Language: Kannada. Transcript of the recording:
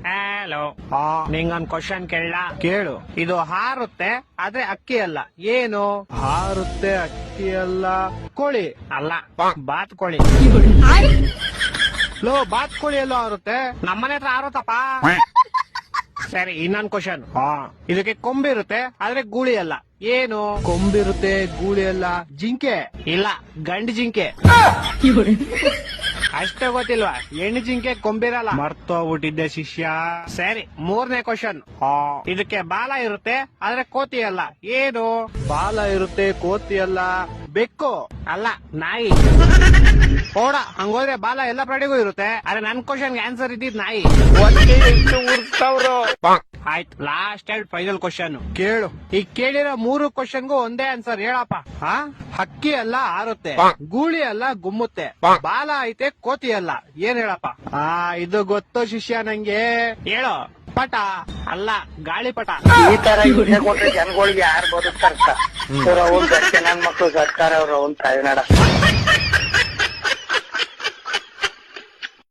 ಹಲೋ. ನಿಂಗೊಂದ್ ಕ್ವಶನ್ ಕೇಳ. ಕೇಳು. ಇದು ಹಾರುತ್ತೆ ಆದ್ರೆ ಅಕ್ಕಿ ಅಲ್ಲ, ಏನು? ಹಾರುತ್ತೆ ಅಕ್ಕಿ ಅಲ್ಲ, ಕೋಳಿ ಅಲ್ಲ, ಬಾತ್ಕೋಳಿ. ಲೋ, ಬಾತ್ಕೋಳಿ ಎಲ್ಲೋ ಹಾರುತ್ತೆ, ನಮ್ಮನೆ ಹತ್ರ ಹಾರುತ್ತಪ್ಪ. ಸರಿ, ಇನ್ನೊಂದ್ ಕ್ವಶನ್. ಇದಕ್ಕೆ ಕೊಂಬಿರುತ್ತೆ ಆದ್ರೆ ಗೂಳಿ ಅಲ್ಲ, ಏನು? ಕೊಂಬಿರುತ್ತೆ ಗೂಳಿ ಅಲ್ಲ, ಜಿಂಕೆ ಇಲ್ಲ, ಗಂಡು ಜಿಂಕೆ. ಅಷ್ಟೇ ಗೊತ್ತಿಲ್ವಾ? ಹೆಣ್ಣು ಜಿಂಕೆ ಕೊಂಬಿರಲ್ಲ. ಮರ್ತೋಗ್ಬಿಟ್ಟಿದ್ದೆ ಶಿಷ್ಯ. ಸರಿ, ಮೂರನೇ ಕ್ವಶನ್. ಇದಕ್ಕೆ ಬಾಲ ಇರುತ್ತೆ ಆದ್ರೆ ಕೋತಿ ಅಲ್ಲ, ಏನು? ಬಾಲ ಇರುತ್ತೆ ಕೋತಿ ಅಲ್ಲ, ಬೆಕ್ಕು ಅಲ್ಲ, ನಾಯಿ. ಓಡ, ಹಂಗೋದ್ರೆ ಬಾಲ ಎಲ್ಲ ಪ್ರಾಣಿಗೂ ಇರುತ್ತೆ, ಆದ್ರೆ ನನ್ ಕ್ವಶನ್ಗೆ ಆನ್ಸರ್ ಇದ್ದಿದ್ ನಾಯಿ. ಆಯ್ತು, ಲಾಸ್ಟ್ ಅಂಡ್ ಫೈನಲ್ ಕ್ವಶನ್ ಕೇಳು. ಈ ಕೇಳಿರೋ 3 ಕ್ವಶನ್ಗೂ ಒಂದೇ ಆನ್ಸರ್ ಹೇಳಪ್ಪ. ಹಕ್ಕಿ ಅಲ್ಲ ಹಾರುತ್ತೆ, ಗೂಳಿ ಅಲ್ಲ ಗುಮ್ಮುತ್ತೆ, ಬಾಲ ಐತೆ ಕೋತಿ ಅಲ್ಲ, ಏನ್ ಹೇಳಪ್ಪ? ಇದು ಗೊತ್ತು ಶಿಷ್ಯ ನಂಗೆ. ಹೇಳೋ. ಪಟ ಅಲ್ಲ, ಗಾಳಿಪಟ. ಈ ತರ ಹಿಂಸೆ ಕೊಟ್ರೆ ಜನಗಳಿಗೆ ಯಾರು ಬದುಕ್ತಾರ? ಅವ್ರ ಅವ್ನ್ ಗಟ್ಟಿ ನನ್ ಮಕ್ಳು ಸರ್ಕಾರ ಅವ್ರ ಅವ್ನ್ ತಾಯಿನಾಡ.